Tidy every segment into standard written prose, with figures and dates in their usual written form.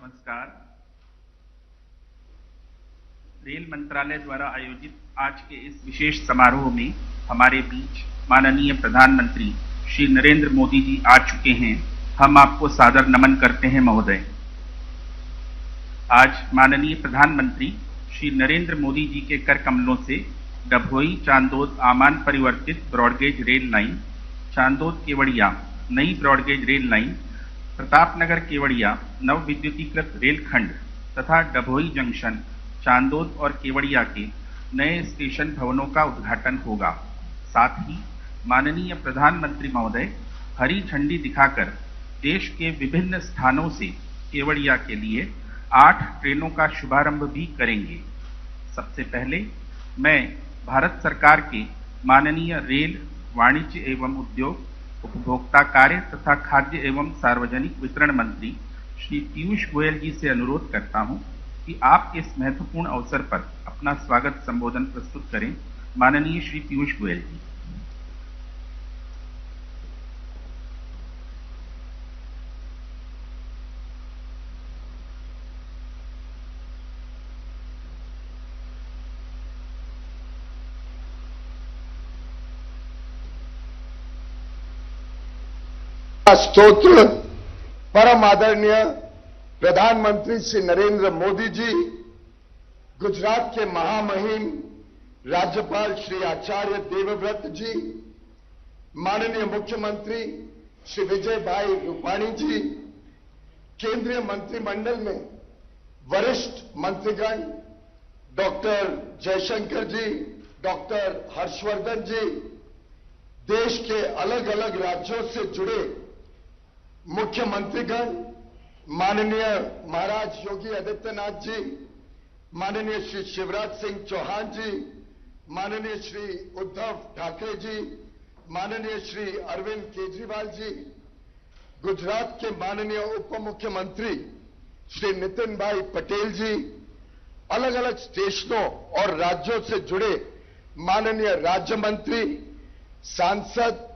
नमस्कार। रेल मंत्रालय द्वारा आयोजित आज के इस विशेष समारोह में हमारे बीच माननीय प्रधानमंत्री श्री नरेंद्र मोदी जी आ चुके हैं। हम आपको सादर नमन करते हैं महोदय। आज माननीय प्रधानमंत्री श्री नरेंद्र मोदी जी के कर कमलों से डभोई चांदोद आमान परिवर्तित broad gauge rail line, Chandod Kevadia नई broad gauge rail line, Pratapnagar Kevadia नव विद्युतीकृत रेलखंड तथा डभोई जंक्शन चांदोद और केवड़िया के नए स्टेशन भवनों का उद्घाटन होगा। साथ ही माननीय प्रधानमंत्री महोदय हरी झंडी दिखाकर देश के विभिन्न स्थानों से केवड़िया के लिए 8 ट्रेनों का शुभारंभ भी करेंगे। सबसे पहले मैं भारत सरकार के माननीय रेल, वाणिज्य एवं उद्योग, उपभोक्ता कार्य तथा खाद्य एवं सार्वजनिक वितरण मंत्री श्री पीयूष गोयल जी से अनुरोध करता हूं कि आप इस महत्वपूर्ण अवसर पर अपना स्वागत संबोधन प्रस्तुत करें। माननीय श्री पीयूष गोयल जी। स्तोत्र परम आदरणीय प्रधानमंत्री श्री नरेंद्र मोदी जी, गुजरात के महामहिम राज्यपाल श्री आचार्य देवव्रत जी, माननीय मुख्यमंत्री श्री विजय भाई रूपाणी जी, केंद्रीय मंत्रिमंडल में वरिष्ठ मंत्रीगण डॉक्टर जयशंकर जी, डॉक्टर हर्षवर्धन जी, देश के अलग अलग राज्यों से जुड़े मुख्यमंत्रीगण, माननीय महाराज योगी आदित्यनाथ जी, माननीय श्री शिवराज सिंह चौहान जी, माननीय श्री उद्धव ठाकरे जी, माननीय श्री अरविंद केजरीवाल जी, गुजरात के माननीय उप मुख्यमंत्री श्री नितिन भाई पटेल जी, अलग अलग स्टेशनों और राज्यों से जुड़े माननीय राज्य मंत्री, सांसद,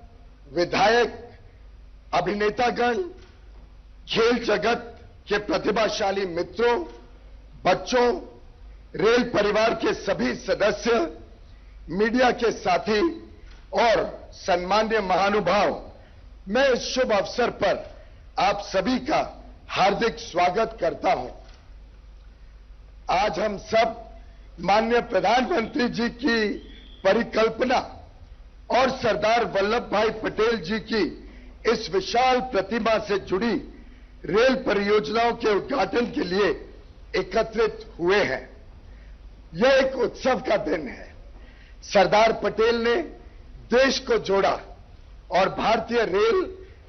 विधायक, अभिनेतागण, खेल जगत के प्रतिभाशाली मित्रों, बच्चों, रेल परिवार के सभी सदस्य, मीडिया के साथी और सम्मान्य महानुभाव, मैं इस शुभ अवसर पर आप सभी का हार्दिक स्वागत करता हूं। आज हम सब माननीय प्रधानमंत्री जी की परिकल्पना और सरदार वल्लभ भाई पटेल जी की इस विशाल प्रतिमा से जुड़ी रेल परियोजनाओं के उद्घाटन के लिए एकत्रित हुए हैं। यह एक उत्सव का दिन है। सरदार पटेल ने देश को जोड़ा और भारतीय रेल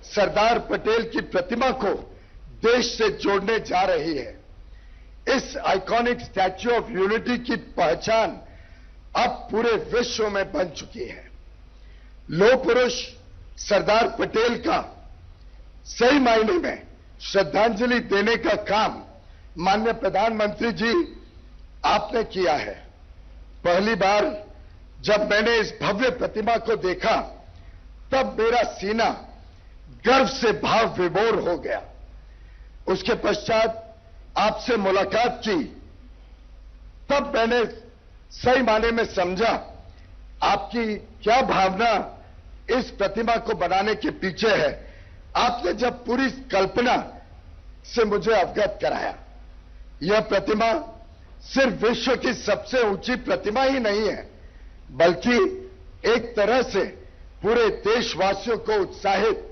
सरदार पटेल की प्रतिमा को देश से जोड़ने जा रही है। इस आइकॉनिक स्टैच्यू ऑफ यूनिटी की पहचान अब पूरे विश्व में बन चुकी है। लौह पुरुष सरदार पटेल का सही मायने में श्रद्धांजलि देने का काम माननीय प्रधानमंत्री जी आपने किया है। पहली बार जब मैंने इस भव्य प्रतिमा को देखा तब मेरा सीना गर्व से भाव विभोर हो गया। उसके पश्चात आपसे मुलाकात की तब मैंने सही मायने में समझा आपकी क्या भावना इस प्रतिमा को बनाने के पीछे है। आपने जब पूरी कल्पना से मुझे अवगत कराया, यह प्रतिमा सिर्फ विश्व की सबसे ऊंची प्रतिमा ही नहीं है, बल्कि एक तरह से पूरे देशवासियों को उत्साहित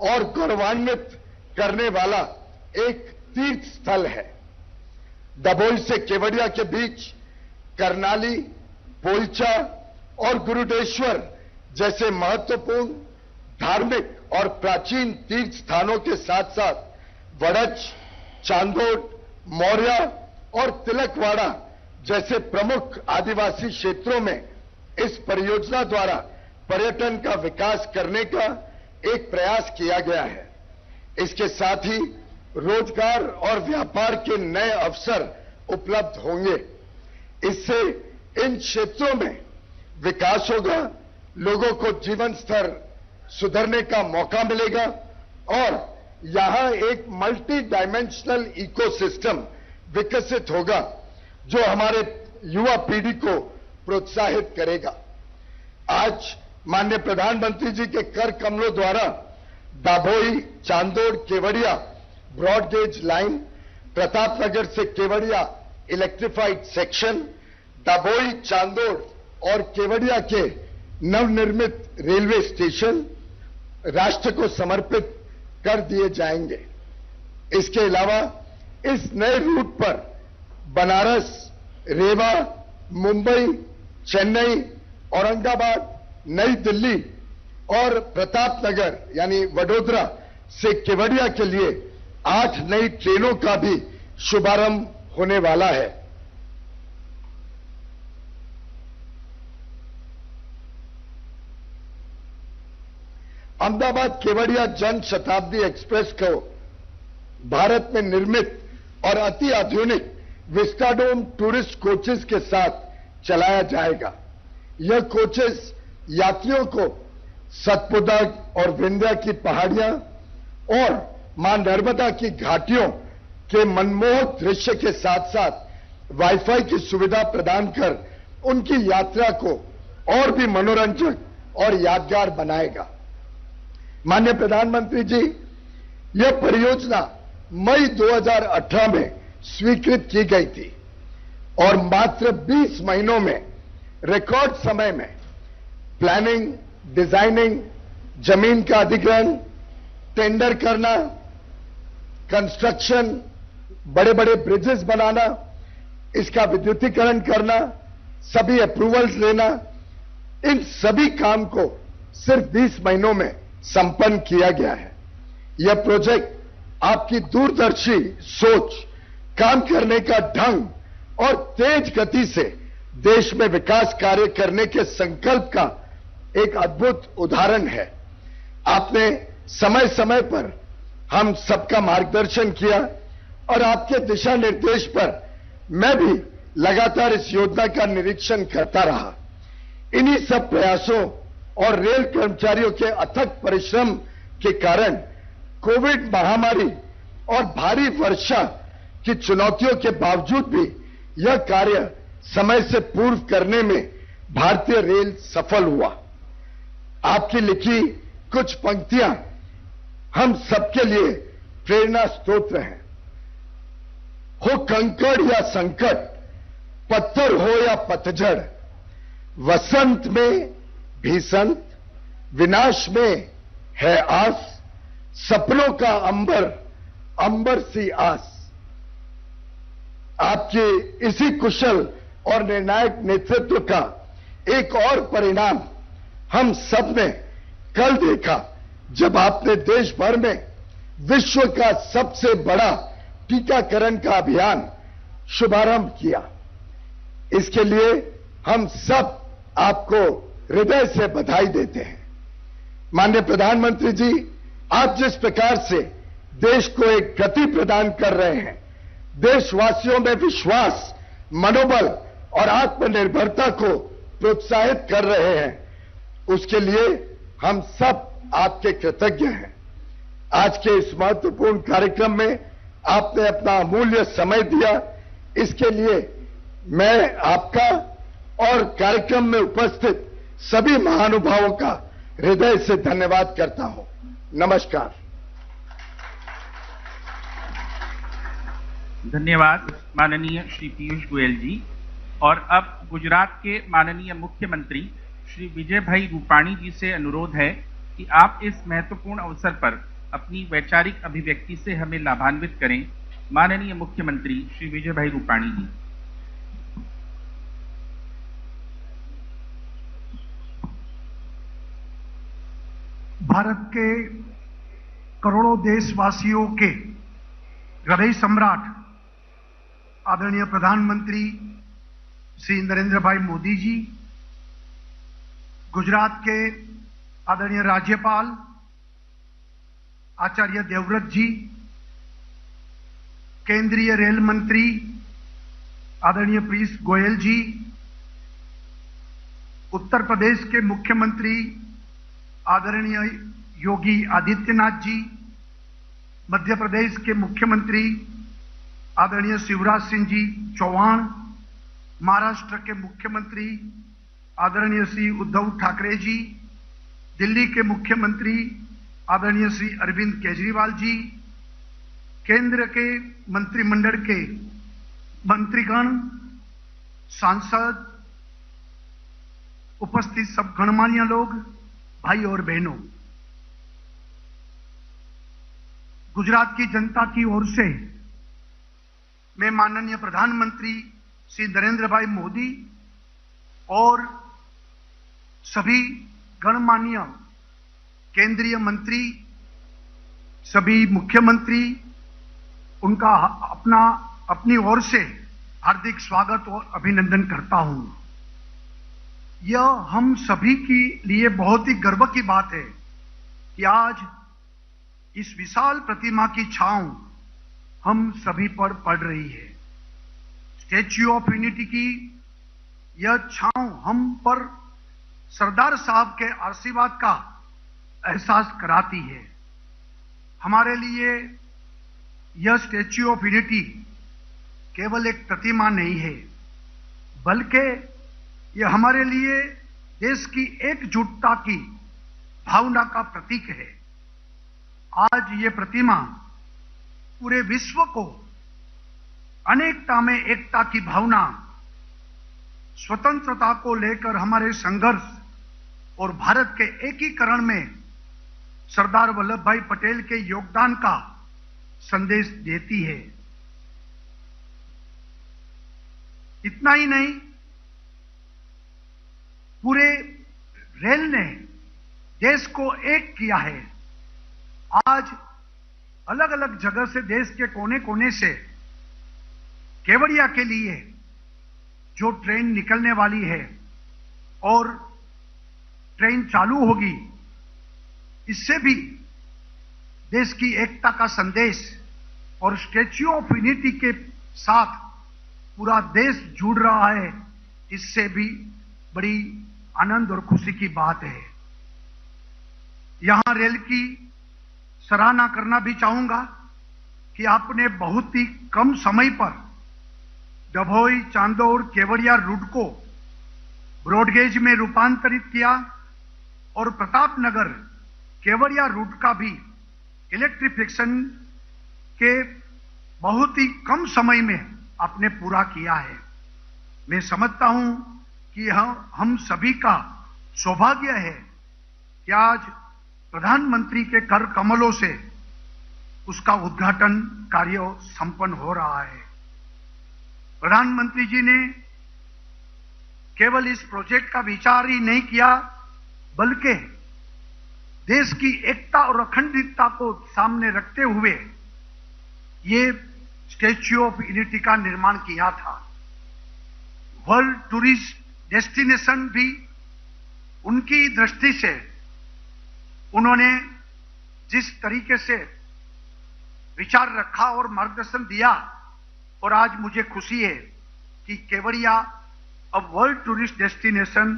और गौरवान्वित करने वाला एक तीर्थ स्थल है। डभोई से केवड़िया के बीच करनाली, पोलचा और गुरुदेश्वर जैसे महत्वपूर्ण धार्मिक और प्राचीन तीर्थ स्थानों के साथ साथ वड़च, चांदोद, मौर्य और तिलकवाड़ा जैसे प्रमुख आदिवासी क्षेत्रों में इस परियोजना द्वारा पर्यटन का विकास करने का एक प्रयास किया गया है। इसके साथ ही रोजगार और व्यापार के नए अवसर उपलब्ध होंगे। इससे इन क्षेत्रों में विकास होगा, लोगों को जीवन स्तर सुधरने का मौका मिलेगा और यहां एक मल्टी डायमेंशनल इकोसिस्टम विकसित होगा जो हमारे युवा पीढ़ी को प्रोत्साहित करेगा। आज माननीय प्रधानमंत्री जी के कर कमलों द्वारा दाभोई चांदोड़ केवड़िया ब्रॉडगेज लाइन, प्रतापनगर से केवड़िया इलेक्ट्रिफाइड सेक्शन, दाभोई चांदोड़ और केवड़िया के नवनिर्मित रेलवे स्टेशन राष्ट्र को समर्पित कर दिए जाएंगे। इसके अलावा इस नए रूट पर बनारस, रेवा, मुंबई, चेन्नई, औरंगाबाद, नई दिल्ली और प्रतापनगर यानी वडोदरा से केवड़िया के लिए 8 नई ट्रेनों का भी शुभारंभ होने वाला है। अहमदाबाद केवड़िया जन शताब्दी एक्सप्रेस को भारत में निर्मित और अति आधुनिक विस्टाडोम टूरिस्ट कोचेस के साथ चलाया जाएगा। यह कोचेस यात्रियों को सतपुड़ा और विंध्या की पहाड़ियां और मां नर्मदा की घाटियों के मनमोहक दृश्य के साथ साथ वाईफाई की सुविधा प्रदान कर उनकी यात्रा को और भी मनोरंजक और यादगार बनाएगा। माननीय प्रधानमंत्री जी, यह परियोजना मई 2018 में स्वीकृत की गई थी और मात्र 20 महीनों में रिकॉर्ड समय में प्लानिंग, डिजाइनिंग, जमीन का अधिग्रहण, टेंडर करना, कंस्ट्रक्शन, बड़े बड़े ब्रिजेस बनाना, इसका विद्युतीकरण करना, सभी अप्रूवल्स लेना, इन सभी काम को सिर्फ 20 महीनों में संपन्न किया गया है। यह प्रोजेक्ट आपकी दूरदर्शी सोच, काम करने का ढंग और तेज गति से देश में विकास कार्य करने के संकल्प का एक अद्भुत उदाहरण है। आपने समय समय पर हम सबका मार्गदर्शन किया और आपके दिशा निर्देश पर मैं भी लगातार इस योजना का निरीक्षण करता रहा। इन्हीं सब प्रयासों और रेल कर्मचारियों के अथक परिश्रम के कारण कोविड महामारी और भारी वर्षा की चुनौतियों के बावजूद भी यह कार्य समय से पूर्व करने में भारतीय रेल सफल हुआ। आपकी लिखी कुछ पंक्तियां हम सबके लिए प्रेरणा स्रोत हैं। हो कंकड़ या संकट, पत्थर हो या पतझड़, वसंत में भी संत, विनाश में है आस, सपनों का अंबर, अंबर सी आस। आपके इसी कुशल और निर्णायक नेतृत्व का एक और परिणाम हम सब ने कल देखा जब आपने देश भर में विश्व का सबसे बड़ा टीकाकरण का अभियान शुभारंभ किया। इसके लिए हम सब आपको हृदय से बधाई देते हैं। माननीय प्रधानमंत्री जी, आप जिस प्रकार से देश को एक गति प्रदान कर रहे हैं, देशवासियों में विश्वास, मनोबल और आत्मनिर्भरता को प्रोत्साहित कर रहे हैं, उसके लिए हम सब आपके कृतज्ञ हैं। आज के इस महत्वपूर्ण कार्यक्रम में आपने अपना अमूल्य समय दिया, इसके लिए मैं आपका और कार्यक्रम में उपस्थित सभी महानुभावों का हृदय से धन्यवाद करता हूं। नमस्कार। धन्यवाद माननीय श्री पीयूष गोयल जी। और अब गुजरात के माननीय मुख्यमंत्री श्री विजय भाई रूपाणी जी से अनुरोध है कि आप इस महत्वपूर्ण अवसर पर अपनी वैचारिक अभिव्यक्ति से हमें लाभान्वित करें। माननीय मुख्यमंत्री श्री विजय भाई रूपाणी जी। भारत के करोड़ों देशवासियों के हृदय सम्राट आदरणीय प्रधानमंत्री श्री नरेंद्र भाई मोदी जी, गुजरात के आदरणीय राज्यपाल आचार्य देवव्रत जी, केंद्रीय रेल मंत्री आदरणीय पीयूष गोयल जी, उत्तर प्रदेश के मुख्यमंत्री आदरणीय योगी आदित्यनाथ जी, मध्य प्रदेश के मुख्यमंत्री आदरणीय शिवराज सिंह जी चौहान, महाराष्ट्र के मुख्यमंत्री आदरणीय श्री उद्धव ठाकरे जी, दिल्ली के मुख्यमंत्री आदरणीय श्री अरविंद केजरीवाल जी, केंद्र के मंत्रिमंडल के मंत्रीगण, सांसद, उपस्थित सब गणमान्य लोग, भाई और बहनों, गुजरात की जनता की ओर से मैं माननीय प्रधानमंत्री श्री नरेंद्र भाई मोदी और सभी गणमान्य केंद्रीय मंत्री, सभी मुख्यमंत्री, उनका अपनी ओर से हार्दिक स्वागत और अभिनंदन करता हूं। यह हम सभी के लिए बहुत ही गर्व की बात है कि आज इस विशाल प्रतिमा की छांव हम सभी पर पड़ रही है। स्टैच्यू ऑफ यूनिटी की यह छांव हम पर सरदार साहब के आशीर्वाद का एहसास कराती है। हमारे लिए यह स्टैच्यू ऑफ यूनिटी केवल एक प्रतिमा नहीं है, बल्कि यह हमारे लिए देश की एकजुटता की भावना का प्रतीक है। आज ये प्रतिमा पूरे विश्व को अनेकता में एकता की भावना, स्वतंत्रता को लेकर हमारे संघर्ष और भारत के एकीकरण में सरदार वल्लभ भाई पटेल के योगदान का संदेश देती है। इतना ही नहीं, पूरे रेल ने देश को एक किया है। आज अलग अलग जगह से, देश के कोने कोने से केवड़िया के लिए जो ट्रेन निकलने वाली है और ट्रेन चालू होगी, इससे भी देश की एकता का संदेश और स्टैच्यू ऑफ यूनिटी के साथ पूरा देश जुड़ रहा है। इससे भी बड़ी आनंद और खुशी की बात है। यहां रेल की सराहना करना भी चाहूंगा कि आपने बहुत ही कम समय पर डभोई, चांदौड़, केवड़िया रूट को ब्रॉडगेज में रूपांतरित किया और प्रतापनगर केवड़िया रूट का भी इलेक्ट्रिफिकेशन के बहुत ही कम समय में आपने पूरा किया है। मैं समझता हूं कि हम सभी का सौभाग्य है कि आज प्रधानमंत्री के कर कमलों से उसका उद्घाटन कार्य संपन्न हो रहा है। प्रधानमंत्री जी ने केवल इस प्रोजेक्ट का विचार ही नहीं किया, बल्कि देश की एकता और अखंडता को सामने रखते हुए ये स्टैच्यू ऑफ यूनिटी का निर्माण किया था। वर्ल्ड टूरिस्ट डेस्टिनेशन भी उनकी दृष्टि से उन्होंने जिस तरीके से विचार रखा और मार्गदर्शन दिया, और आज मुझे खुशी है कि केवड़िया अब वर्ल्ड टूरिस्ट डेस्टिनेशन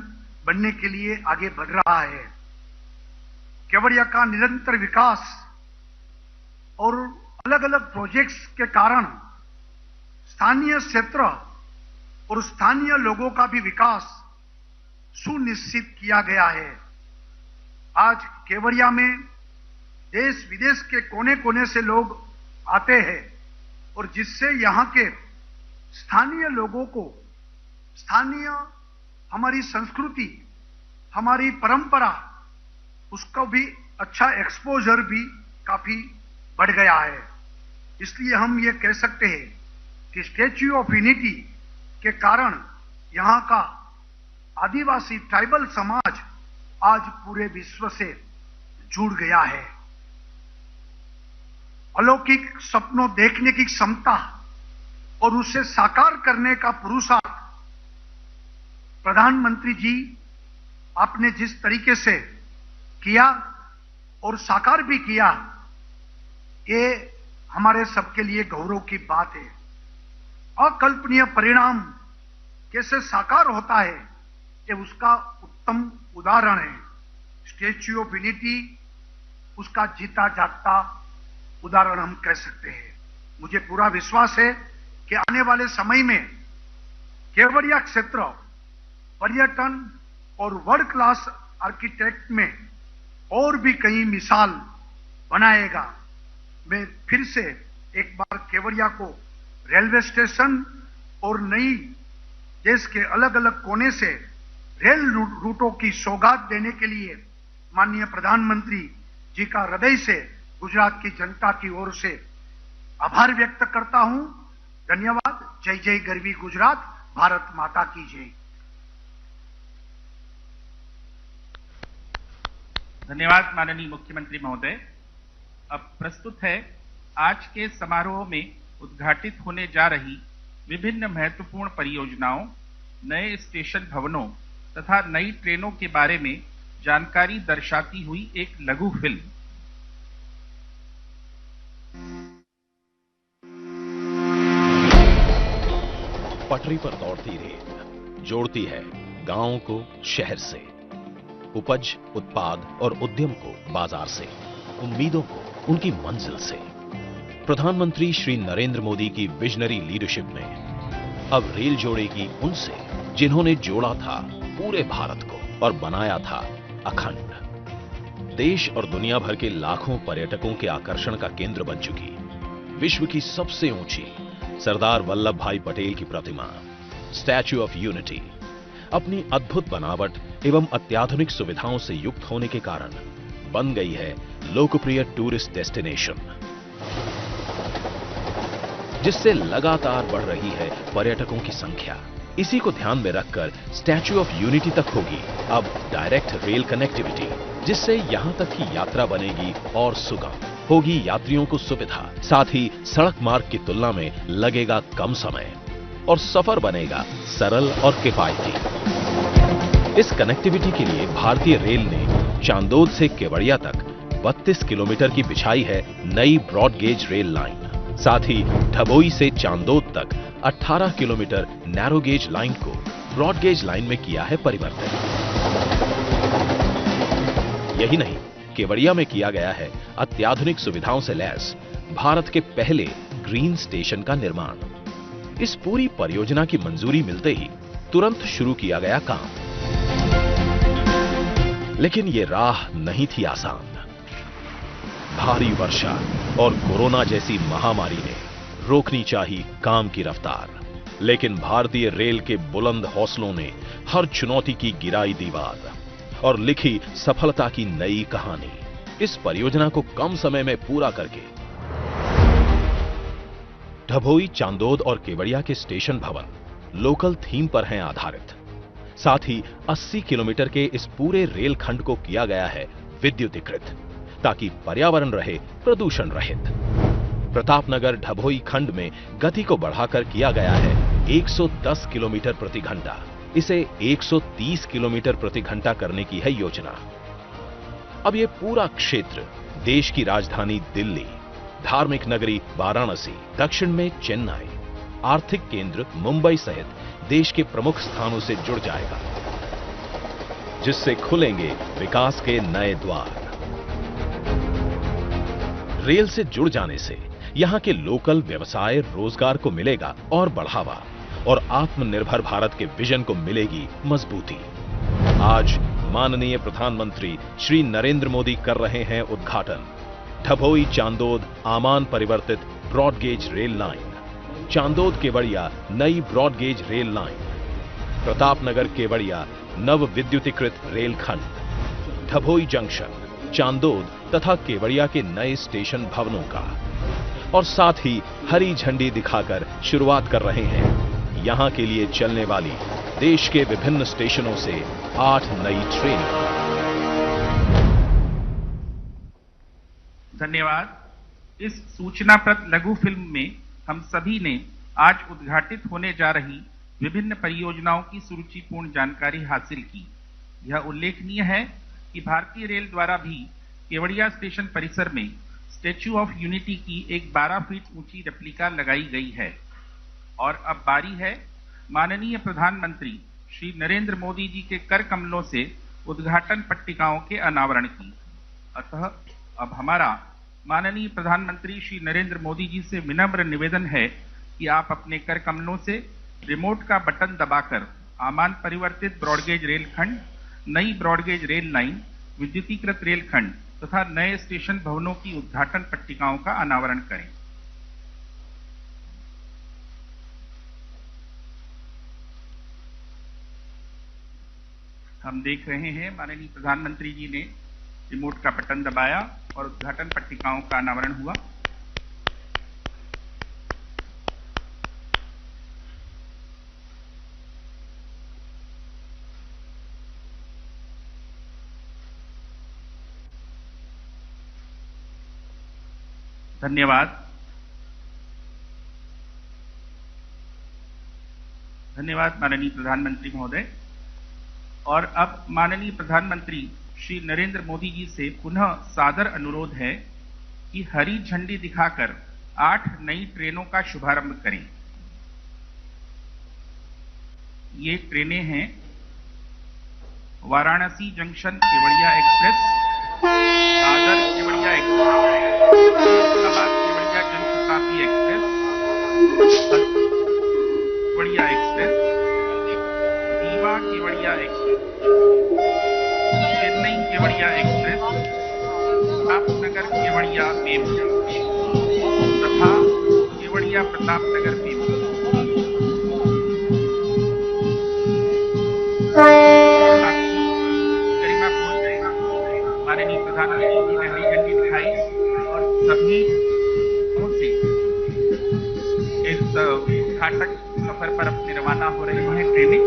बनने के लिए आगे बढ़ रहा है। केवड़िया का निरंतर विकास और अलग अलग प्रोजेक्ट्स के कारण स्थानीय क्षेत्र और स्थानीय लोगों का भी विकास सुनिश्चित किया गया है। आज केवड़िया में देश विदेश के कोने कोने से लोग आते हैं और जिससे यहाँ के स्थानीय लोगों को स्थानीय हमारी संस्कृति, हमारी परंपरा, उसका भी अच्छा एक्सपोजर भी काफी बढ़ गया है। इसलिए हम ये कह सकते हैं कि स्टैच्यू ऑफ यूनिटी के कारण यहाँ का आदिवासी ट्राइबल समाज आज पूरे विश्व से जुड़ गया है। अलौकिक सपनों देखने की क्षमता और उसे साकार करने का पुरुषार्थ प्रधानमंत्री जी आपने जिस तरीके से किया और साकार भी किया, ये हमारे सबके लिए गौरव की बात है। अकल्पनीय परिणाम कैसे साकार होता है, ये उसका उत्तम उदाहरण है। स्टैच्यू ऑफ यूनिटी उसका जीता जागता उदाहरण हम कह सकते हैं। मुझे पूरा विश्वास है कि आने वाले समय में केवड़िया क्षेत्र पर्यटन और वर्ल्ड क्लास आर्किटेक्ट में और भी कई मिसाल बनाएगा। मैं फिर से एक बार केवड़िया को रेलवे स्टेशन और नई देश के अलग अलग कोने से रेल रूटों की सौगात देने के लिए माननीय प्रधानमंत्री जी का हृदय से गुजरात की जनता की ओर से आभार व्यक्त करता हूं। धन्यवाद। जय जय गरवी गुजरात। भारत माता की जय। धन्यवाद माननीय मुख्यमंत्री महोदय। अब प्रस्तुत है आज के समारोह में उद्घाटित होने जा रही विभिन्न महत्वपूर्ण परियोजनाओं, नए स्टेशन भवनों तथा नई ट्रेनों के बारे में जानकारी दर्शाती हुई एक लघु फिल्म। पटरी पर दौड़ती रेल जोड़ती है गांवों को शहर से, उपज, उत्पाद और उद्यम को बाजार से, उम्मीदों को उनकी मंजिल से। प्रधानमंत्री श्री नरेंद्र मोदी की विजनरी लीडरशिप में अब रेल जोड़ेगी उनसे जिन्होंने जोड़ा था पूरे भारत को और बनाया था अखंड। देश और दुनिया भर के लाखों पर्यटकों के आकर्षण का केंद्र बन चुकी विश्व की सबसे ऊंची सरदार वल्लभ भाई पटेल की प्रतिमा स्टैच्यू ऑफ यूनिटी अपनी अद्भुत बनावट एवं अत्याधुनिक सुविधाओं से युक्त होने के कारण बन गई है लोकप्रिय टूरिस्ट डेस्टिनेशन, जिससे लगातार बढ़ रही है पर्यटकों की संख्या। इसी को ध्यान में रखकर स्टैच्यू ऑफ यूनिटी तक होगी अब डायरेक्ट रेल कनेक्टिविटी, जिससे यहां तक की यात्रा बनेगी और सुगम होगी, यात्रियों को सुविधा, साथ ही सड़क मार्ग की तुलना में लगेगा कम समय और सफर बनेगा सरल और किफायती। इस कनेक्टिविटी के लिए भारतीय रेल ने चांदोद से केवड़िया तक 32 किलोमीटर की बिछाई है नई ब्रॉड गेज रेल लाइन। साथ ही ढबोई से चांदोद तक 18 किलोमीटर नैरो गेज लाइन को ब्रॉड गेज लाइन में किया है परिवर्तन। यही नहीं, केवड़िया में किया गया है अत्याधुनिक सुविधाओं से लैस भारत के पहले ग्रीन स्टेशन का निर्माण। इस पूरी परियोजना की मंजूरी मिलते ही तुरंत शुरू किया गया काम। लेकिन यह राह नहीं थी आसान। भारी वर्षा और कोरोना जैसी महामारी ने रोकनी चाहिए काम की रफ्तार, लेकिन भारतीय रेल के बुलंद हौसलों ने हर चुनौती की गिराई दीवार और लिखी सफलता की नई कहानी। इस परियोजना को कम समय में पूरा करके ढबोई, चांदोद और केवड़िया के स्टेशन भवन लोकल थीम पर हैं आधारित। साथ ही 80 किलोमीटर के इस पूरे रेल खंड को किया गया है विद्युतीकृत, ताकि पर्यावरण रहे प्रदूषण रहित। प्रतापनगर ढबोई खंड में गति को बढ़ाकर किया गया है 110 किलोमीटर प्रति घंटा। इसे 130 किलोमीटर प्रति घंटा करने की है योजना। अब यह पूरा क्षेत्र देश की राजधानी दिल्ली, धार्मिक नगरी वाराणसी, दक्षिण में चेन्नई, आर्थिक केंद्र मुंबई सहित देश के प्रमुख स्थानों से जुड़ जाएगा, जिससे खुलेंगे विकास के नए द्वार। रेल से जुड़ जाने से यहां के लोकल व्यवसाय, रोजगार को मिलेगा और बढ़ावा, और आत्मनिर्भर भारत के विजन को मिलेगी मजबूती। आज माननीय प्रधानमंत्री श्री नरेंद्र मोदी कर रहे हैं उद्घाटन ढबोई चांदोद आमान परिवर्तित broad gauge rail line, Chandod Kevadia नई broad gauge rail line, Pratapnagar Kevadia नव विद्युतीकृत रेल खंड, ढबोई जंक्शन, चांदोद तथा केवड़िया के नए स्टेशन भवनों का, और साथ ही हरी झंडी दिखाकर शुरुआत कर रहे हैं यहां के लिए चलने वाली देश के विभिन्न स्टेशनों से 8 नई ट्रेनें। धन्यवाद। इस सूचनाप्रद लघु फिल्म में हम सभी ने आज उद्घाटित होने जा रही विभिन्न परियोजनाओं की सुरुचिपूर्ण जानकारी हासिल की। यह उल्लेखनीय है कि भारतीय रेल द्वारा भी केवड़िया स्टेशन परिसर में स्टैच्यू ऑफ यूनिटी की एक 12 फीट ऊंची रेप्लिका लगाई गई है। और अब बारी है माननीय प्रधानमंत्री श्री नरेंद्र मोदी जी के कर कमलों से उद्घाटन पट्टिकाओं के अनावरण की। अतः अब हमारा माननीय प्रधानमंत्री श्री नरेंद्र मोदी जी से विनम्र निवेदन है कि आप अपने कर कमलों से रिमोट का बटन दबाकर आमान परिवर्तित ब्रॉडगेज रेलखंड, नई ब्रॉडगेज रेल लाइन, विद्युतीकृत रेलखंड तथा नए स्टेशन भवनों की उद्घाटन पट्टिकाओं का अनावरण करें। हम देख रहे हैं माननीय प्रधानमंत्री जी ने रिमोट का बटन दबाया और उद्घाटन पट्टिकाओं का अनावरण हुआ। धन्यवाद। धन्यवाद माननीय प्रधानमंत्री महोदय। और अब माननीय प्रधानमंत्री श्री नरेंद्र मोदी जी से पुनः सादर अनुरोध है कि हरी झंडी दिखाकर 8 नई ट्रेनों का शुभारंभ करें। ये ट्रेनें हैं Varanasi junction Kevadia express, Dadar Kevadia express, Allahabad Kevadia Janshatabdi express, Kevadia express, Rewa Kevadia express, Chennai Kevadia express, Pratapnagar Kevadia MEMU तथा केवड़िया प्रतापनगर मेमू। माननीय प्रधानमंत्री जी ने हरी झंडी दिखाई और सभी से इस उद्घाटक सफर पर अपने रवाना हो रहे हैं ट्रेनें।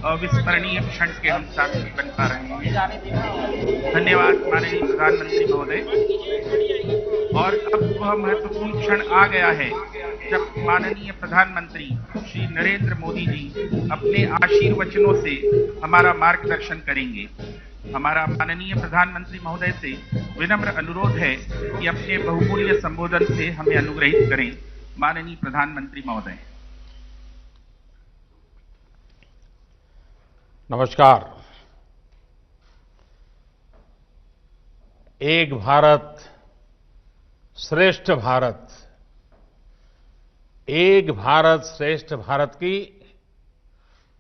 अविस्मरणीय क्षण के हम साक्षी बन पा रहे हैं। धन्यवाद माननीय प्रधानमंत्री महोदय। और अब वह महत्वपूर्ण क्षण आ गया है जब माननीय प्रधानमंत्री श्री नरेंद्र मोदी जी अपने आशीर्वचनों से हमारा मार्गदर्शन करेंगे। हमारा माननीय प्रधानमंत्री महोदय से विनम्र अनुरोध है कि अपने बहुमूल्य संबोधन से हमें अनुग्रहित करें। माननीय प्रधानमंत्री महोदय। नमस्कार। एक भारत श्रेष्ठ भारत, एक भारत श्रेष्ठ भारत की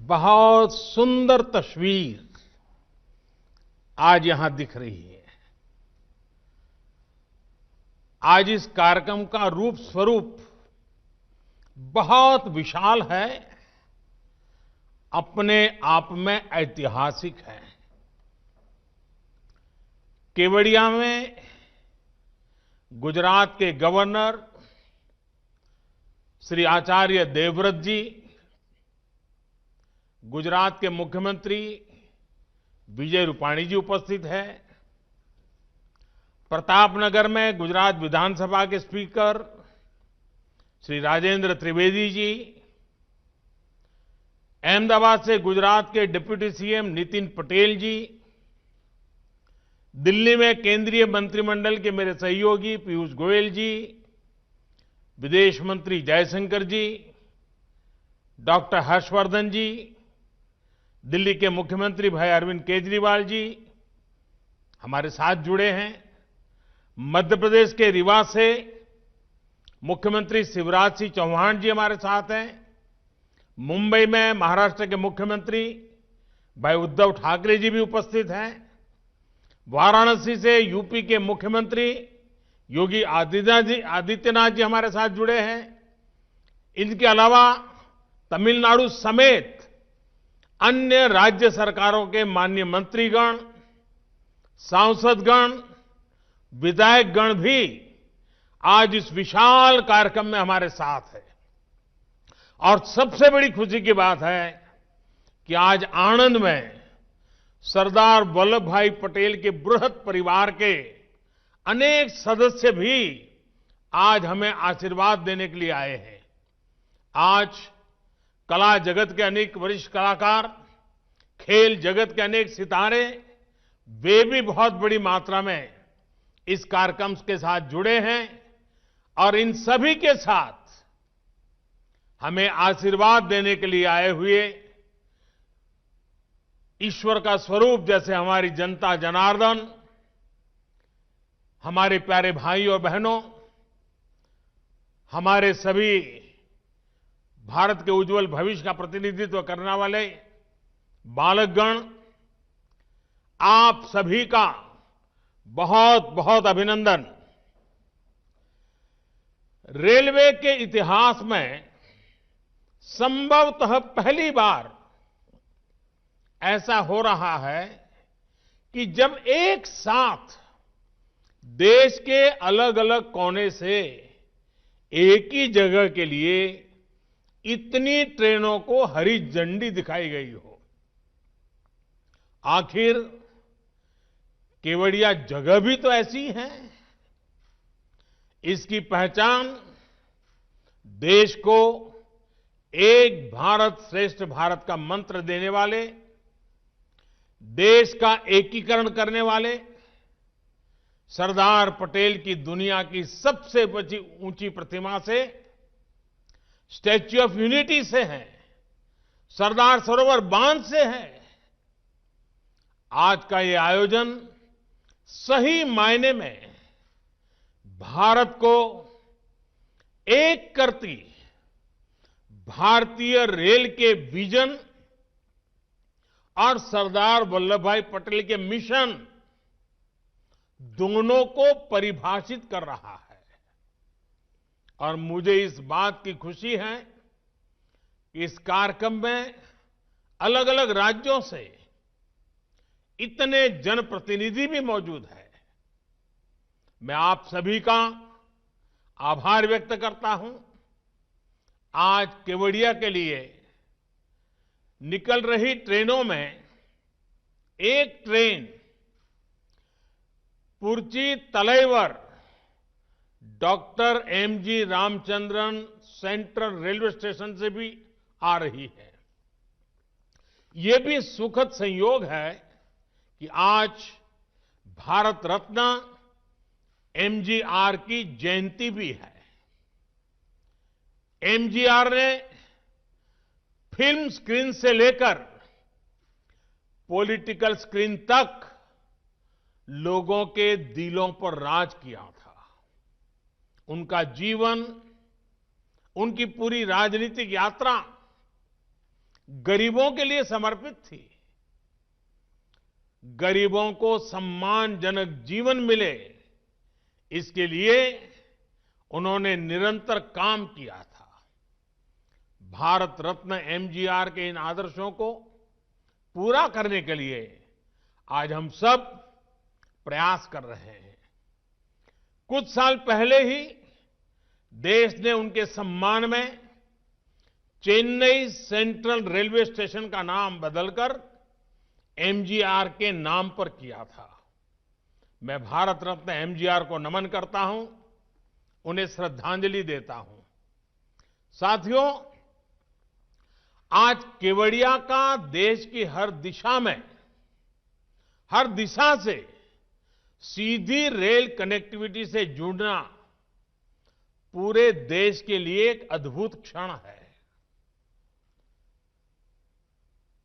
बहुत सुंदर तस्वीर आज यहां दिख रही है। आज इस कार्यक्रम का रूप स्वरूप बहुत विशाल है, अपने आप में ऐतिहासिक है। केवड़िया में गुजरात के गवर्नर श्री आचार्य देवव्रत जी, गुजरात के मुख्यमंत्री विजय रूपाणी जी उपस्थित है। प्रतापनगर में गुजरात विधानसभा के स्पीकर श्री राजेंद्र त्रिवेदी जी, अहमदाबाद से गुजरात के डिप्टी सीएम नितिन पटेल जी, दिल्ली में केंद्रीय मंत्रिमंडल के मेरे सहयोगी पीयूष गोयल जी, विदेश मंत्री जयशंकर जी, डॉक्टर हर्षवर्धन जी, दिल्ली के मुख्यमंत्री भाई अरविंद केजरीवाल जी हमारे साथ जुड़े हैं। मध्य प्रदेश के रीवा से मुख्यमंत्री शिवराज सिंह चौहान जी हमारे साथ हैं। मुंबई में महाराष्ट्र के मुख्यमंत्री भाई उद्धव ठाकरे जी भी उपस्थित हैं। वाराणसी से यूपी के मुख्यमंत्री योगी आदित्यनाथ जी हमारे साथ जुड़े हैं। इनके अलावा तमिलनाडु समेत अन्य राज्य सरकारों के माननीय मंत्रीगण, सांसदगण, विधायकगण भी आज इस विशाल कार्यक्रम में हमारे साथ हैं। और सबसे बड़ी खुशी की बात है कि आज आणंद में सरदार वल्लभ भाई पटेल के बृहत परिवार के अनेक सदस्य भी आज हमें आशीर्वाद देने के लिए आए हैं। आज कला जगत के अनेक वरिष्ठ कलाकार, खेल जगत के अनेक सितारे, वे भी बहुत बड़ी मात्रा में इस कार्यक्रम के साथ जुड़े हैं और इन सभी के साथ हमें आशीर्वाद देने के लिए आए हुए ईश्वर का स्वरूप जैसे हमारी जनता जनार्दन, हमारे प्यारे भाई और बहनों, हमारे सभी भारत के उज्जवल भविष्य का प्रतिनिधित्व करने वाले बालकगण, आप सभी का बहुत बहुत अभिनंदन। रेलवे के इतिहास में संभवतः पहली बार ऐसा हो रहा है कि जब एक साथ देश के अलग अलग कोने से एक ही जगह के लिए इतनी ट्रेनों को हरी झंडी दिखाई गई हो। आखिर केवड़िया जगह भी तो ऐसी है। इसकी पहचान देश को एक भारत श्रेष्ठ भारत का मंत्र देने वाले, देश का एकीकरण करने वाले सरदार पटेल की दुनिया की सबसे ऊंची प्रतिमा से, स्टैच्यू ऑफ यूनिटी से है, सरदार सरोवर बांध से है। आज का ये आयोजन सही मायने में भारत को एक करती भारतीय रेल के विजन और सरदार वल्लभ भाई पटेल के मिशन दोनों को परिभाषित कर रहा है। और मुझे इस बात की खुशी है कि इस कार्यक्रम में अलग अलग राज्यों से इतने जनप्रतिनिधि भी मौजूद हैं। मैं आप सभी का आभार व्यक्त करता हूं। आज केवड़िया के लिए निकल रही ट्रेनों में एक train Puratchi Thalaivar doctor MG Ramachandran central railway station से भी आ रही है। ये भी सुखद संयोग है कि आज भारत रत्न एमजीआर की जयंती भी है। एमजीआर ने फिल्म स्क्रीन से लेकर पॉलिटिकल स्क्रीन तक लोगों के दिलों पर राज किया था। उनका जीवन, उनकी पूरी राजनीतिक यात्रा गरीबों के लिए समर्पित थी। गरीबों को सम्मानजनक जीवन मिले, इसके लिए उन्होंने निरंतर काम किया था। भारत रत्न एमजीआर के इन आदर्शों को पूरा करने के लिए आज हम सब प्रयास कर रहे हैं। कुछ साल पहले ही देश ने उनके सम्मान में चेन्नई सेंट्रल रेलवे स्टेशन का नाम बदलकर एमजीआर के नाम पर किया था। मैं भारत रत्न एमजीआर को नमन करता हूं, उन्हें श्रद्धांजलि देता हूं। साथियों, आज केवड़िया का देश की हर दिशा से सीधी रेल कनेक्टिविटी से जुड़ना पूरे देश के लिए एक अद्भुत क्षण है।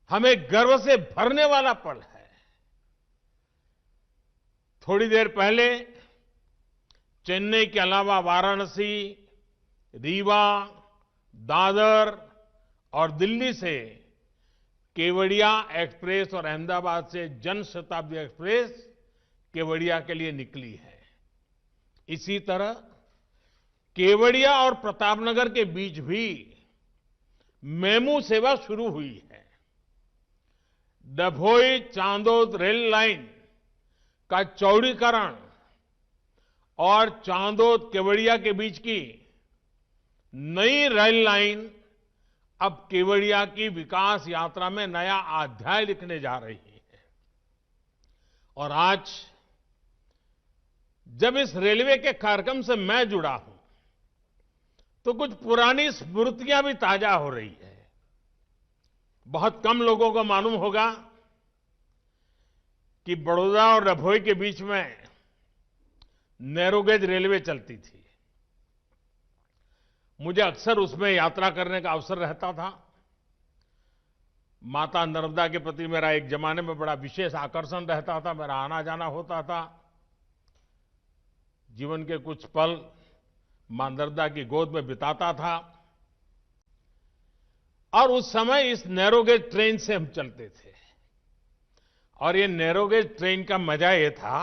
हमें गर्व से भरने वाला पल है। थोड़ी देर पहले चेन्नई के अलावा वाराणसी, रीवा, दादर और दिल्ली से केवड़िया एक्सप्रेस और अहमदाबाद से जनशताब्दी एक्सप्रेस केवड़िया के लिए निकली है। इसी तरह केवड़िया और प्रतापनगर के बीच भी मेमू सेवा शुरू हुई है। डभोई चांदोद रेल लाइन का चौड़ीकरण और चांदोद केवड़िया के बीच की नई रेल लाइन अब केवड़िया की विकास यात्रा में नया अध्याय लिखने जा रही है। और आज जब इस रेलवे के कार्यक्रम से मैं जुड़ा हूं, तो कुछ पुरानी स्मृतियां भी ताजा हो रही है। बहुत कम लोगों को मालूम होगा कि बड़ौदा और डभोई के बीच में नैरोगेज रेलवे चलती थी। मुझे अक्सर उसमें यात्रा करने का अवसर रहता था। माता नर्मदा के प्रति मेरा एक जमाने में बड़ा विशेष आकर्षण रहता था, मेरा आना जाना होता था। जीवन के कुछ पल मां नर्मदा की गोद में बिताता था और उस समय इस नैरोगेज ट्रेन से हम चलते थे। और ये नैरोगेज ट्रेन का मजा ये था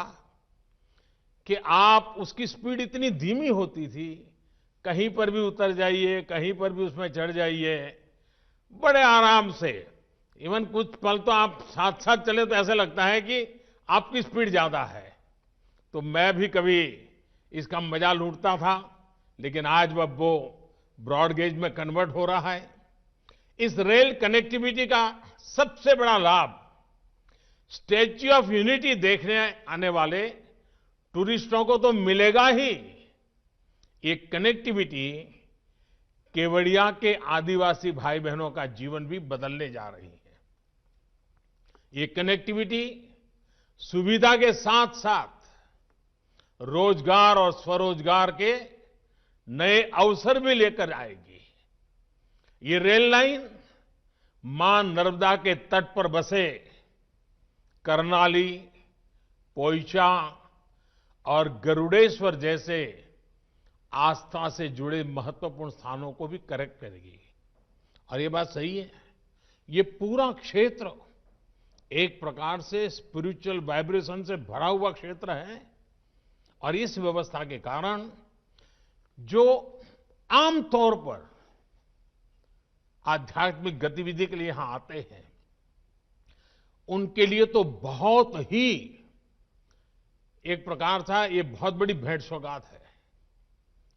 कि आप उसकी स्पीड इतनी धीमी होती थी, कहीं पर भी उतर जाइए, कहीं पर भी उसमें चढ़ जाइए, बड़े आराम से। इवन कुछ पल तो आप साथ साथ चले तो ऐसा लगता है कि आपकी स्पीड ज्यादा है। तो मैं भी कभी इसका मजा लूटता था, लेकिन आज वो ब्रॉड गेज में कन्वर्ट हो रहा है। इस रेल कनेक्टिविटी का सबसे बड़ा लाभ स्टैच्यू ऑफ यूनिटी देखने आने वाले टूरिस्टों को तो मिलेगा ही। ये कनेक्टिविटी केवड़िया के आदिवासी भाई बहनों का जीवन भी बदलने जा रही है। ये कनेक्टिविटी सुविधा के साथ साथ रोजगार और स्वरोजगार के नए अवसर भी लेकर आएगी। ये रेल लाइन मां नर्मदा के तट पर बसे कर्नाली, पोइचा और गरुड़ेश्वर जैसे आस्था से जुड़े महत्वपूर्ण स्थानों को भी कनेक्ट करेगी। और ये बात सही है, ये पूरा क्षेत्र एक प्रकार से स्पिरिचुअल वाइब्रेशन से भरा हुआ क्षेत्र है। और इस व्यवस्था के कारण जो आमतौर पर आध्यात्मिक गतिविधि के लिए यहां आते हैं, उनके लिए तो बहुत ही एक प्रकार था, ये बहुत बड़ी भेंट सौगात है।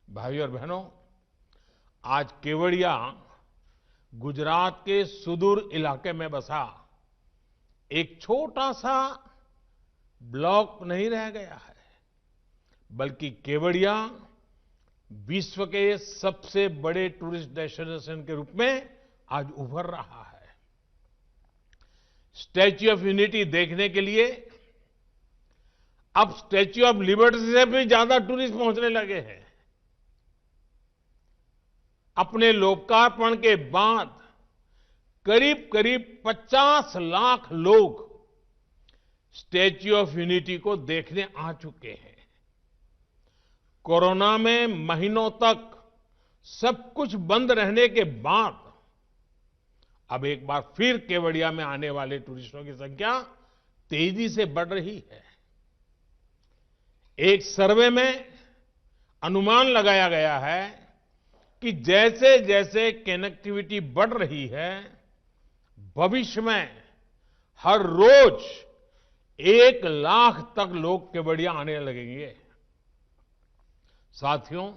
भाई और बहनों, आज केवड़िया गुजरात के सुदूर इलाके में बसा एक छोटा सा ब्लॉक नहीं रह गया है, बल्कि केवड़िया विश्व के सबसे बड़े टूरिस्ट डेस्टिनेशन के रूप में आज उभर रहा है। स्टैच्यू ऑफ यूनिटी देखने के लिए अब स्टैच्यू ऑफ लिबर्टी से भी ज्यादा टूरिस्ट पहुंचने लगे हैं। अपने लोकार्पण के बाद करीब करीब 50 लाख लोग स्टैच्यू ऑफ यूनिटी को देखने आ चुके हैं। कोरोना में महीनों तक सब कुछ बंद रहने के बाद अब एक बार फिर केवड़िया में आने वाले टूरिस्टों की संख्या तेजी से बढ़ रही है। एक सर्वे में अनुमान लगाया गया है कि जैसे जैसे कनेक्टिविटी बढ़ रही है, भविष्य में हर रोज 1 लाख तक लोग केवड़िया आने लगेंगे। साथियों,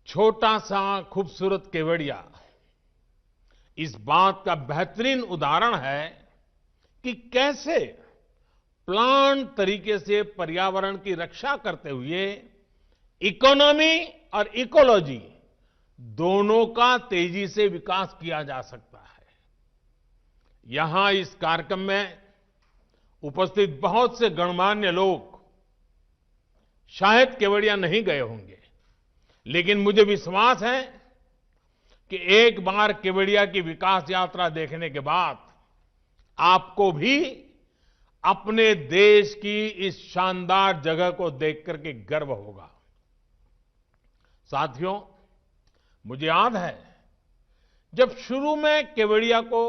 छोटा सा खूबसूरत केवड़िया इस बात का बेहतरीन उदाहरण है कि कैसे प्लान तरीके से पर्यावरण की रक्षा करते हुए इकोनॉमी और इकोलॉजी दोनों का तेजी से विकास किया जा सकता है। यहां इस कार्यक्रम में उपस्थित बहुत से गणमान्य लोग शायद केवड़िया नहीं गए होंगे, लेकिन मुझे विश्वास है कि एक बार केवड़िया की विकास यात्रा देखने के बाद आपको भी अपने देश की इस शानदार जगह को देख करके गर्व होगा। साथियों, मुझे याद है जब शुरू में केवड़िया को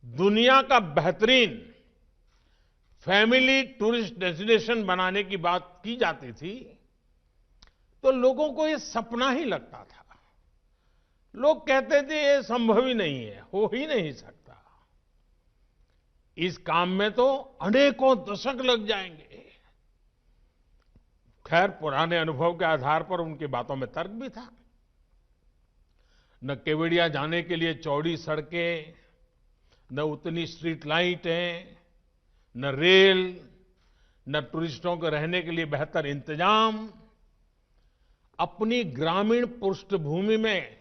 दुनिया का बेहतरीन फैमिली टूरिस्ट डेस्टिनेशन बनाने की बात की जाती थी, तो लोगों को यह सपना ही लगता था। लोग कहते थे ये संभव ही नहीं है, हो ही नहीं सकता, इस काम में तो अनेकों दशक लग जाएंगे। खैर, पुराने अनुभव के आधार पर उनकी बातों में तर्क भी था। न केवड़िया जाने के लिए चौड़ी सड़कें, न उतनी स्ट्रीट लाइटें, न रेल, न टूरिस्टों को रहने के लिए बेहतर इंतजाम। अपनी ग्रामीण पृष्ठभूमि में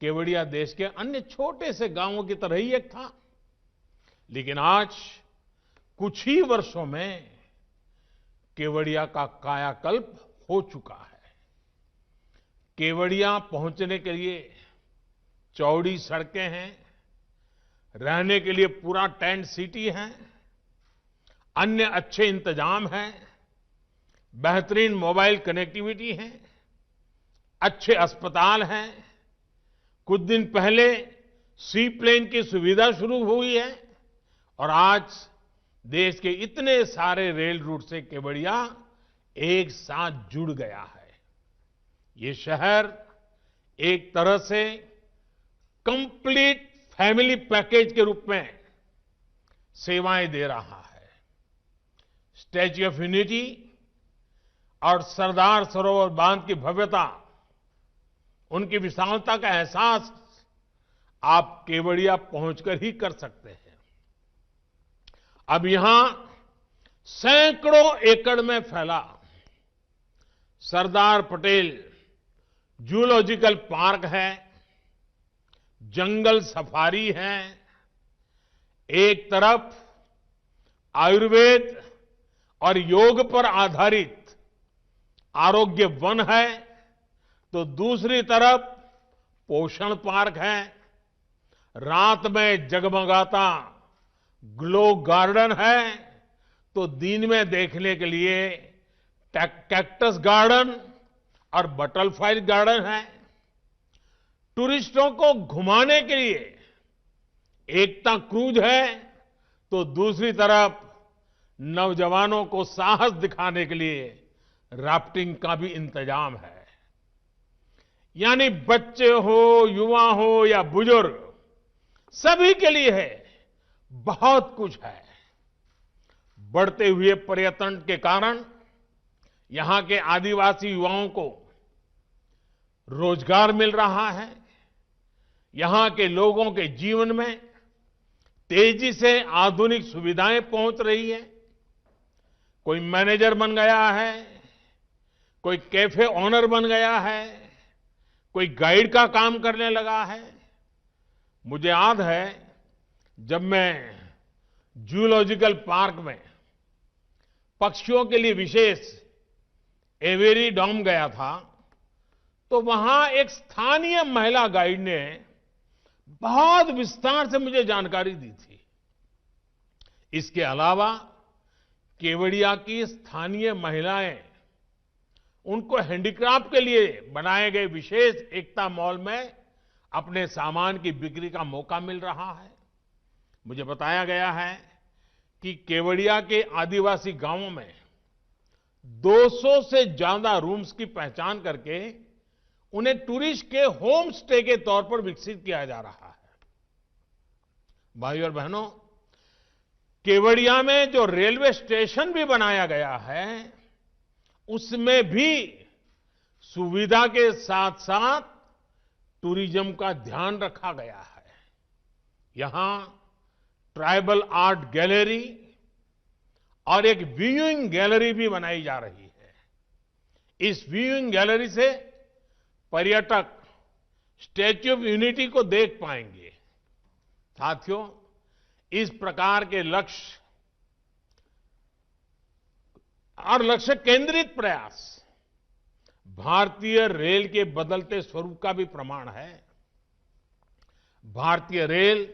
केवड़िया देश के अन्य छोटे से गांवों की तरह ही एक था, लेकिन आज कुछ ही वर्षों में केवड़िया का कायाकल्प हो चुका है। केवड़िया पहुंचने के लिए चौड़ी सड़कें हैं, रहने के लिए पूरा टेंट सिटी है, अन्य अच्छे इंतजाम हैं, बेहतरीन मोबाइल कनेक्टिविटी है, अच्छे अस्पताल हैं। कुछ दिन पहले सी प्लेन की सुविधा शुरू हुई है और आज देश के इतने सारे रेल रूट से केवड़िया एक साथ जुड़ गया है। ये शहर एक तरह से कंप्लीट फैमिली पैकेज के रूप में सेवाएं दे रहा है। स्टैच्यू ऑफ यूनिटी और सरदार सरोवर बांध की भव्यता, उनकी विशालता का एहसास आप केवड़िया पहुंचकर ही कर सकते हैं। अब यहां सैकड़ों एकड़ में फैला सरदार पटेल जूलॉजिकल पार्क है, जंगल सफारी है। एक तरफ आयुर्वेद और योग पर आधारित आरोग्य वन है, तो दूसरी तरफ पोषण पार्क है। रात में जगमगाता ग्लो गार्डन है, तो दिन में देखने के लिए कैक्टस गार्डन और बटरफ्लाई गार्डन है। टूरिस्टों को घुमाने के लिए एकता क्रूज है, तो दूसरी तरफ नौजवानों को साहस दिखाने के लिए राफ्टिंग का भी इंतजाम है। यानी बच्चे हो, युवा हो या बुजुर्ग, सभी के लिए है, बहुत कुछ है। बढ़ते हुए पर्यटन के कारण यहां के आदिवासी युवाओं को रोजगार मिल रहा है। यहां के लोगों के जीवन में तेजी से आधुनिक सुविधाएं पहुंच रही है। कोई मैनेजर बन गया है, कोई कैफे ओनर बन गया है, कोई गाइड का काम करने लगा है। मुझे याद है जब मैं जूलॉजिकल पार्क में पक्षियों के लिए विशेष एवेरी डॉम गया था, तो वहां एक स्थानीय महिला गाइड ने बहुत विस्तार से मुझे जानकारी दी थी। इसके अलावा केवड़िया की स्थानीय महिलाएं, उनको हैंडीक्राफ्ट के लिए बनाए गए विशेष एकता मॉल में अपने सामान की बिक्री का मौका मिल रहा है। मुझे बताया गया है कि केवड़िया के आदिवासी गांवों में 200 से ज्यादा रूम्स की पहचान करके उन्हें टूरिस्ट के होम स्टे के तौर पर विकसित किया जा रहा है। भाइयों और बहनों, केवड़िया में जो रेलवे स्टेशन भी बनाया गया है, उसमें भी सुविधा के साथ साथ टूरिज्म का ध्यान रखा गया है। यहां ट्राइबल आर्ट गैलरी और एक व्यूइंग गैलरी भी बनाई जा रही है। इस व्यूइंग गैलरी से पर्यटक स्टैच्यू ऑफ यूनिटी को देख पाएंगे। साथियों, इस प्रकार के लक्ष्य और लक्ष्य केंद्रित प्रयास भारतीय रेल के बदलते स्वरूप का भी प्रमाण है। भारतीय रेल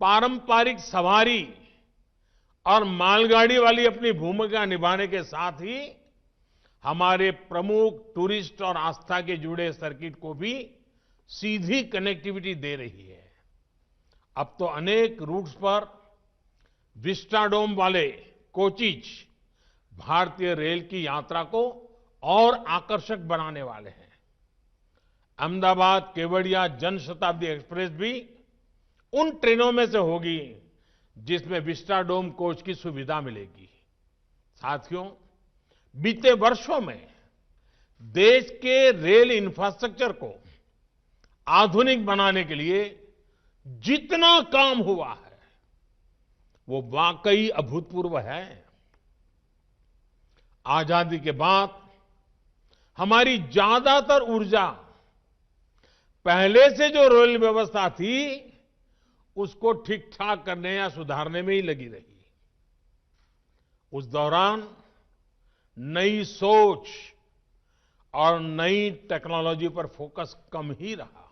पारंपरिक सवारी और मालगाड़ी वाली अपनी भूमिका निभाने के साथ ही हमारे प्रमुख टूरिस्ट और आस्था के जुड़े सर्किट को भी सीधी कनेक्टिविटी दे रही है। अब तो अनेक रूट्स पर विस्टाडोम वाले कोचेज भारतीय रेल की यात्रा को और आकर्षक बनाने वाले हैं। अहमदाबाद केवड़िया जनशताब्दी एक्सप्रेस भी उन ट्रेनों में से होगी जिसमें विस्टाडोम कोच की सुविधा मिलेगी। साथियों, बीते वर्षों में देश के रेल इंफ्रास्ट्रक्चर को आधुनिक बनाने के लिए जितना काम हुआ है, वो वाकई अभूतपूर्व है। आजादी के बाद हमारी ज्यादातर ऊर्जा पहले से जो रेल व्यवस्था थी, उसको ठीक ठाक करने या सुधारने में ही लगी रही। उस दौरान नई सोच और नई टेक्नोलॉजी पर फोकस कम ही रहा।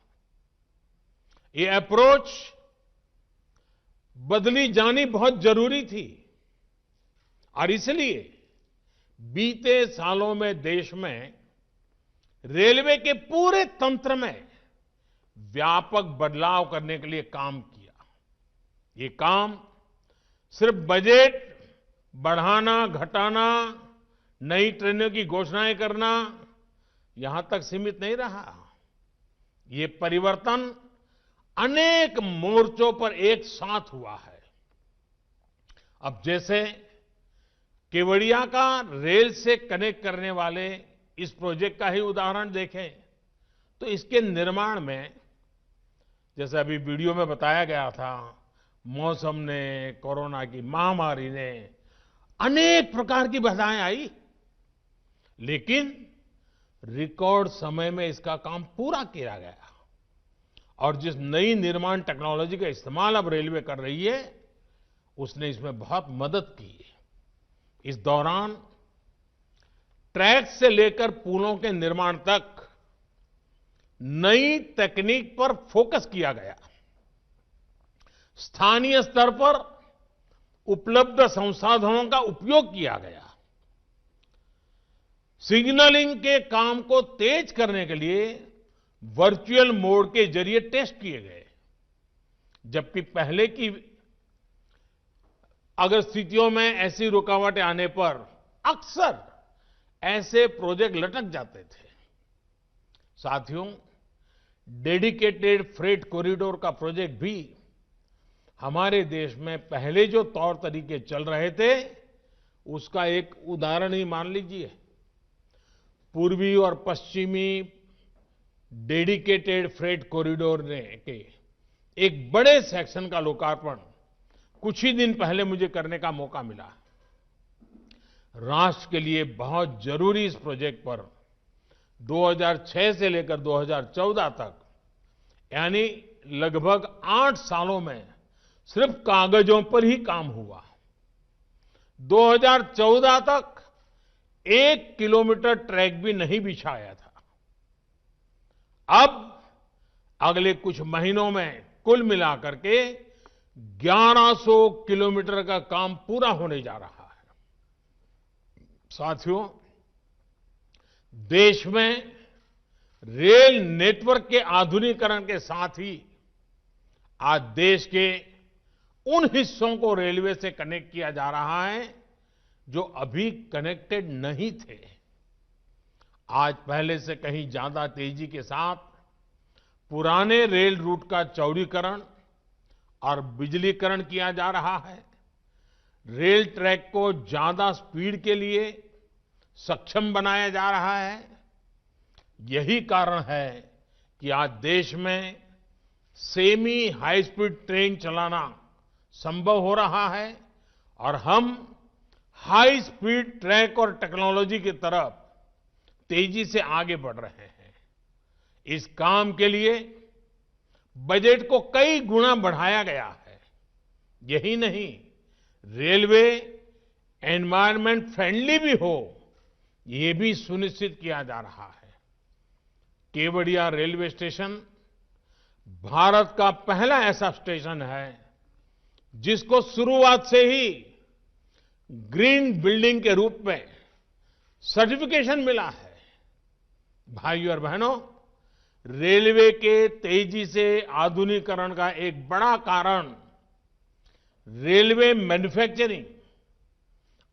ये अप्रोच बदली जानी बहुत जरूरी थी और इसलिए बीते सालों में देश में रेलवे के पूरे तंत्र में व्यापक बदलाव करने के लिए काम किया। ये काम सिर्फ बजट बढ़ाना, घटाना, नई ट्रेनों की घोषणाएं करना यहां तक सीमित नहीं रहा। ये परिवर्तन अनेक मोर्चों पर एक साथ हुआ है। अब जैसे केवड़िया का रेल से कनेक्ट करने वाले इस प्रोजेक्ट का ही उदाहरण देखें तो इसके निर्माण में, जैसे अभी वीडियो में बताया गया था, मौसम ने, कोरोना की महामारी ने, अनेक प्रकार की बाधाएं आई, लेकिन रिकॉर्ड समय में इसका काम पूरा किया गया। और जिस नई निर्माण टेक्नोलॉजी का इस्तेमाल अब रेलवे कर रही है, उसने इसमें बहुत मदद की है। इस दौरान ट्रैक से लेकर पुलों के निर्माण तक नई तकनीक पर फोकस किया गया। स्थानीय स्तर पर उपलब्ध संसाधनों का उपयोग किया गया। सिग्नलिंग के काम को तेज करने के लिए वर्चुअल मोड के जरिए टेस्ट किए गए, जबकि पहले की अगर स्थितियों में ऐसी रुकावटें आने पर अक्सर ऐसे प्रोजेक्ट लटक जाते थे। साथियों, डेडिकेटेड फ्रेट कॉरिडोर का प्रोजेक्ट भी हमारे देश में पहले जो तौर तरीके चल रहे थे उसका एक उदाहरण ही मान लीजिए। पूर्वी और पश्चिमी डेडिकेटेड फ्रेट कॉरिडोर ने के एक बड़े सेक्शन का लोकार्पण कुछ ही दिन पहले मुझे करने का मौका मिला। राष्ट्र के लिए बहुत जरूरी इस प्रोजेक्ट पर 2006 से लेकर 2014 तक, यानी लगभग 8 सालों में सिर्फ कागजों पर ही काम हुआ। 2014 तक 1 किलोमीटर ट्रैक भी नहीं बिछाया था। अब अगले कुछ महीनों में कुल मिलाकर के 1100 किलोमीटर का काम पूरा होने जा रहा है। साथियों, देश में रेल नेटवर्क के आधुनिकीकरण के साथ ही आज देश के उन हिस्सों को रेलवे से कनेक्ट किया जा रहा है जो अभी कनेक्टेड नहीं थे। आज पहले से कहीं ज्यादा तेजी के साथ पुराने रेल रूट का चौड़ीकरण और बिजलीकरण किया जा रहा है। रेल ट्रैक को ज्यादा स्पीड के लिए सक्षम बनाया जा रहा है। यही कारण है कि आज देश में सेमी हाई स्पीड ट्रेन चलाना संभव हो रहा है और हम हाई स्पीड ट्रैक और टेक्नोलॉजी की तरफ तेजी से आगे बढ़ रहे हैं। इस काम के लिए बजट को कई गुना बढ़ाया गया है। यही नहीं, रेलवे एनवायरनमेंट फ्रेंडली भी हो, ये भी सुनिश्चित किया जा रहा है। केवड़िया रेलवे स्टेशन भारत का पहला ऐसा स्टेशन है जिसको शुरुआत से ही ग्रीन बिल्डिंग के रूप में सर्टिफिकेशन मिला है। भाइयों और बहनों, रेलवे के तेजी से आधुनिकीकरण का एक बड़ा कारण रेलवे मैन्युफैक्चरिंग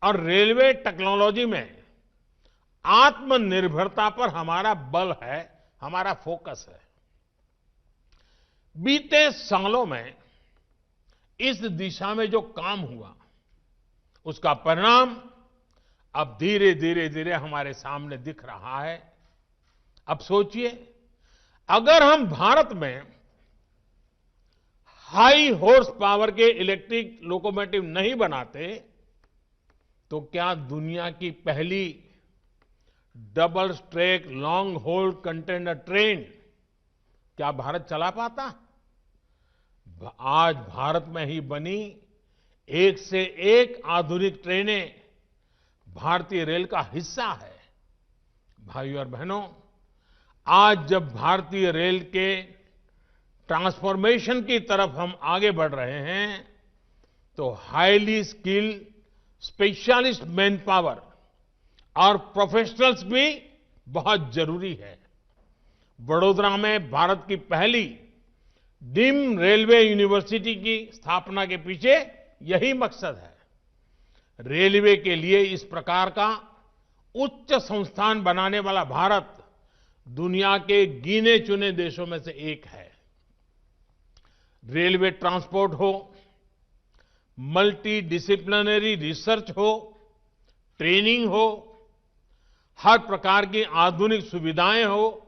और रेलवे टेक्नोलॉजी में आत्मनिर्भरता पर हमारा बल है, हमारा फोकस है। बीते सालों में इस दिशा में जो काम हुआ उसका परिणाम अब धीरे धीरे हमारे सामने दिख रहा है। अब सोचिए, अगर हम भारत में हाई हॉर्स पावर के इलेक्ट्रिक लोकोमोटिव नहीं बनाते तो क्या दुनिया की पहली double track long haul container train क्या भारत चला पाता? आज भारत में ही बनी एक से एक आधुनिक ट्रेनें भारतीय रेल का हिस्सा है। भाइयों और बहनों, आज जब भारतीय रेल के ट्रांसफॉर्मेशन की तरफ हम आगे बढ़ रहे हैं, तो highly skilled specialist man power और प्रोफेशनल्स भी बहुत जरूरी है। वडोदरा में भारत की पहली डीम्ड रेलवे यूनिवर्सिटी की स्थापना के पीछे यही मकसद है। रेलवे के लिए इस प्रकार का उच्च संस्थान बनाने वाला भारत दुनिया के गिने चुने देशों में से एक है। रेलवे ट्रांसपोर्ट हो, मल्टी डिसिप्लिनरी रिसर्च हो, ट्रेनिंग हो, हर प्रकार की आधुनिक सुविधाएं हो,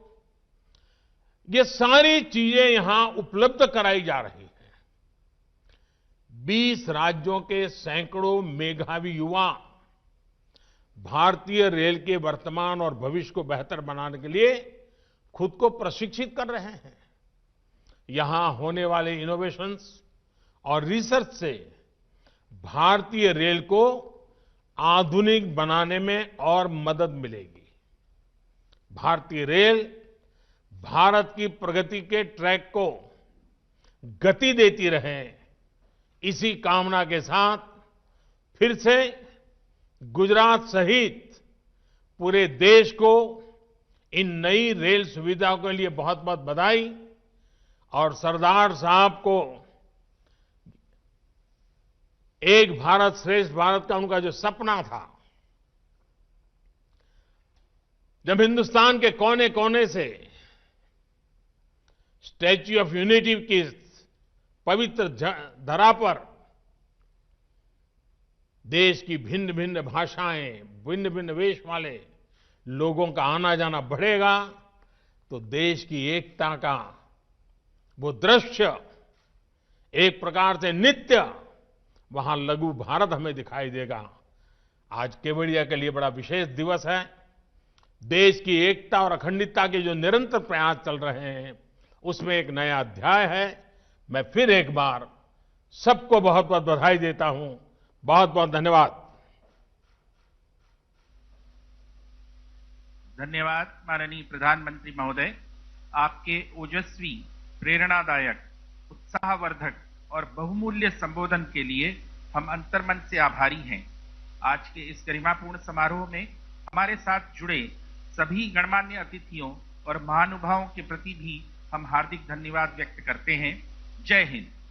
ये सारी चीजें यहां उपलब्ध कराई जा रही हैं। 20 राज्यों के सैकड़ों मेधावी युवा भारतीय रेल के वर्तमान और भविष्य को बेहतर बनाने के लिए खुद को प्रशिक्षित कर रहे हैं। यहां होने वाले इनोवेशंस और रिसर्च से भारतीय रेल को आधुनिक बनाने में और मदद मिलेगी। भारतीय रेल भारत की प्रगति के ट्रैक को गति देती रहे, इसी कामना के साथ फिर से गुजरात सहित पूरे देश को इन नई रेल सुविधाओं के लिए बहुत बहुत बधाई। और सरदार साहब को एक भारत श्रेष्ठ भारत का उनका जो सपना था, जब हिंदुस्तान के कोने कोने से स्टैच्यू ऑफ यूनिटी की पवित्र धरा पर देश की भिन्न भिन्न भाषाएं, भिन्न भिन्न वेश वाले लोगों का आना जाना बढ़ेगा, तो देश की एकता का वो दृश्य एक प्रकार से नित्य वहां लघु भारत हमें दिखाई देगा। आज केवड़िया के लिए बड़ा विशेष दिवस है। देश की एकता और अखंडता के जो निरंतर प्रयास चल रहे हैं, उसमें एक नया अध्याय है। मैं फिर एक बार सबको बहुत बहुत बधाई देता हूं। बहुत बहुत धन्यवाद। धन्यवाद माननीय प्रधानमंत्री महोदय। आपके ओजस्वी, प्रेरणादायक, उत्साहवर्धक और बहुमूल्य संबोधन के लिए हम अंतर्मन से आभारी हैं। आज के इस गरिमापूर्ण समारोह में हमारे साथ जुड़े सभी गणमान्य अतिथियों और महानुभावों के प्रति भी हम हार्दिक धन्यवाद व्यक्त करते हैं। जय हिंद।